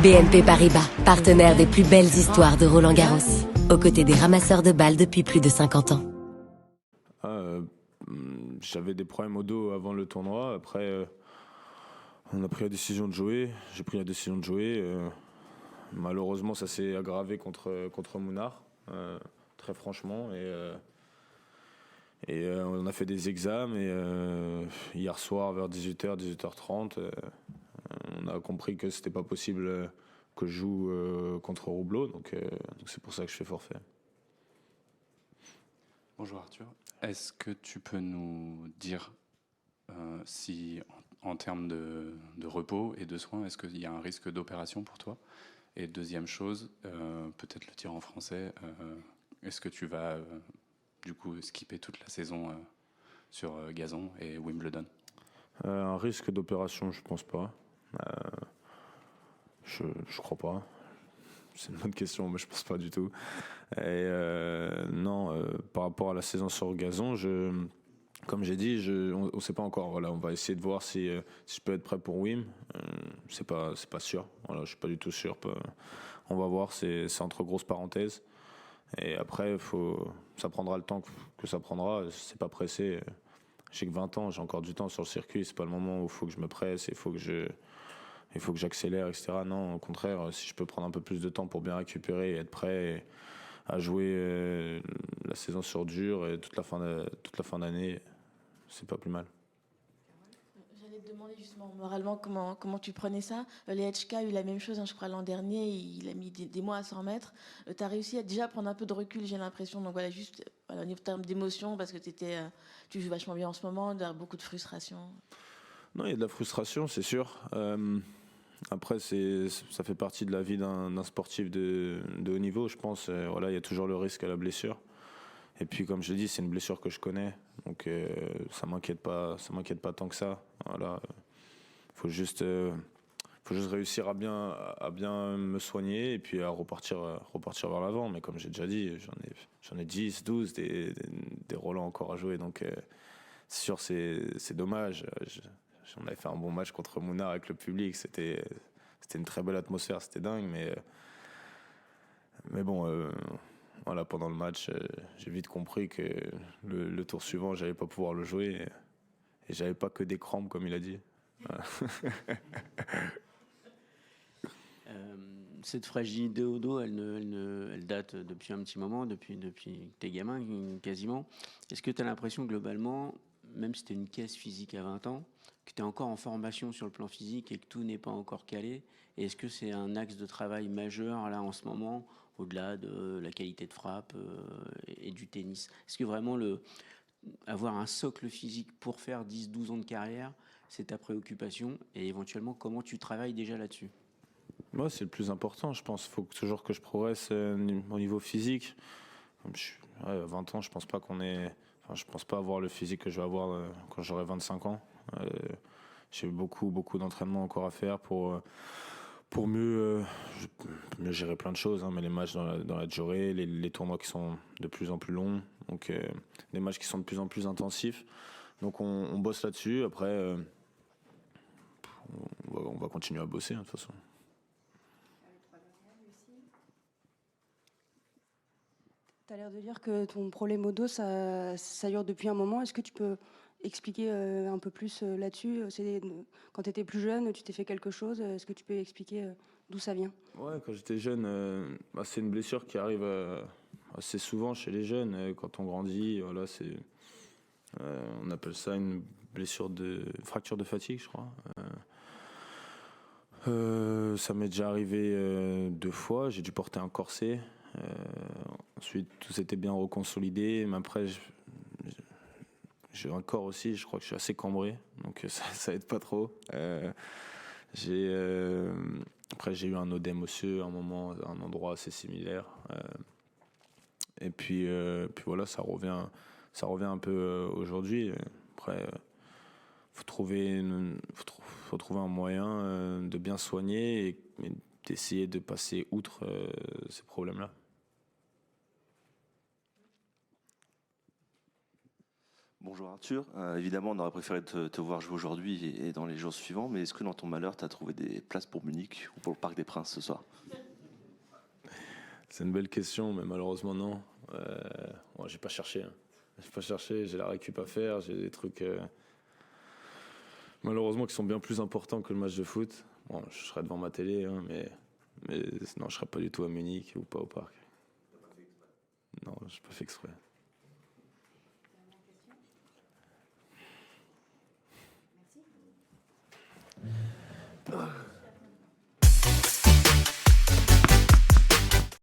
BNP Paribas, partenaire des plus belles histoires de Roland-Garros, aux côtés des ramasseurs de balles depuis plus de 50 ans. J'avais des problèmes au dos avant le tournoi. Après, on a pris la décision de jouer. J'ai pris la décision de jouer. Malheureusement, ça s'est aggravé contre Mounard, très franchement. Et on a fait des examens. Et hier soir, vers 18h, 18h30, on a compris que c'était pas possible que je joue contre Roubleau. Donc c'est pour ça que je fais forfait. Bonjour Arthur. Est-ce que tu peux nous dire si, en termes de repos et de soins, est-ce qu'il y a un risque d'opération pour toi? Et deuxième chose, peut-être le tir en français, est-ce que tu vas du coup skipper toute la saison sur gazon et Wimbledon? Un risque d'opération, je pense pas. Je crois pas. C'est une bonne question, mais je pense pas du tout. Et non, par rapport à la saison sur gazon, comme j'ai dit, on ne sait pas encore. Voilà, on va essayer de voir si je peux être prêt pour Wim. C'est pas sûr. Voilà, je suis pas du tout sûr. On va voir. C'est entre grosses parenthèses. Et après, ça prendra le temps que ça prendra. C'est pas pressé. J'ai que 20 ans, j'ai encore du temps sur le circuit. C'est pas le moment où il faut que je me presse. Il faut que j'accélère, etc. Non, au contraire, si je peux prendre un peu plus de temps pour bien récupérer et être prêt à jouer la saison sur dur et toute la fin d'année, c'est pas plus mal. J'allais te demander justement moralement comment tu prenais ça. Lehečka a eu la même chose, je crois, l'an dernier. Il a mis des mois à s'en remettre. Tu as réussi à déjà prendre un peu de recul, j'ai l'impression. Donc voilà, juste en termes d'émotion, parce que tu joues vachement bien en ce moment, il y a beaucoup de frustration. Non, il y a de la frustration, c'est sûr. Après, ça fait partie de la vie d'un sportif de haut niveau, je pense. Voilà, il y a toujours le risque à la blessure. Et puis, comme je l'ai dit, c'est une blessure que je connais, donc ça m'inquiète pas tant que ça. Voilà, faut juste réussir à bien me soigner et puis à repartir vers l'avant. Mais comme j'ai déjà dit, j'en ai 10, 12 des Roland encore à jouer, donc c'est sûr, c'est dommage. On avait fait un bon match contre Mounard avec le public. C'était une très belle atmosphère, c'était dingue. Mais bon, voilà, pendant le match, j'ai vite compris que le tour suivant, j'allais pas pouvoir le jouer. Et j'avais pas que des crampes, comme il a dit. Voilà. Cette fragilité au dos, elle date depuis un petit moment, depuis que t'es gamin, quasiment. Est-ce que tu as l'impression, globalement, même si tu es une caisse physique à 20 ans, que tu es encore en formation sur le plan physique et que tout n'est pas encore calé? Et est-ce que c'est un axe de travail majeur, là, en ce moment, au-delà de la qualité de frappe et du tennis? Est-ce que vraiment avoir un socle physique pour faire 10-12 ans de carrière, c'est ta préoccupation? Et éventuellement, comment tu travailles déjà là-dessus? Moi, c'est le plus important, je pense. Il faut toujours que je progresse au niveau physique. Comme à 20 ans, je pense pas je pense pas avoir le physique que je vais avoir quand j'aurai 25 ans. J'ai beaucoup d'entraînement encore à faire pour mieux gérer plein de choses, hein, mais les matchs dans la durée, les tournois qui sont de plus en plus longs, donc des matchs qui sont de plus en plus intensifs. Donc on bosse là-dessus. Après, on va continuer à bosser, hein, de toute façon. Tu as l'air de dire que ton problème au dos, ça dure depuis un moment. Est-ce que tu peux expliquer un peu plus là-dessus? Quand tu étais plus jeune, tu t'es fait quelque chose. Est-ce que tu peux expliquer d'où ça vient? Ouais, quand j'étais jeune, c'est une blessure qui arrive assez souvent chez les jeunes. Quand on grandit, voilà, on appelle ça une fracture de fatigue, je crois. Ça m'est déjà arrivé 2 fois. J'ai dû porter un corset. Ensuite, tout s'était bien reconsolidé. Mais après, j'ai un corps aussi. Je crois que je suis assez cambré, donc ça aide pas trop. Après, j'ai eu un œdème osseux à un endroit assez similaire. Et puis voilà, ça revient un peu aujourd'hui. Après, faut trouver un moyen de bien soigner et d'essayer de passer outre ces problèmes-là. Bonjour Arthur. Évidemment, on aurait préféré te voir jouer aujourd'hui et dans les jours suivants, mais est-ce que dans ton malheur, tu as trouvé des places pour Munich ou pour le Parc des Princes ce soir? C'est une belle question, mais malheureusement, non. Moi, j'ai pas cherché. J'ai pas cherché, j'ai la récup à faire, j'ai des trucs malheureusement qui sont bien plus importants que le match de foot. Bon, je serai devant ma télé, hein, mais non, je serai pas du tout à Munich ou pas au parc. Non, je n'ai pas fait exprès.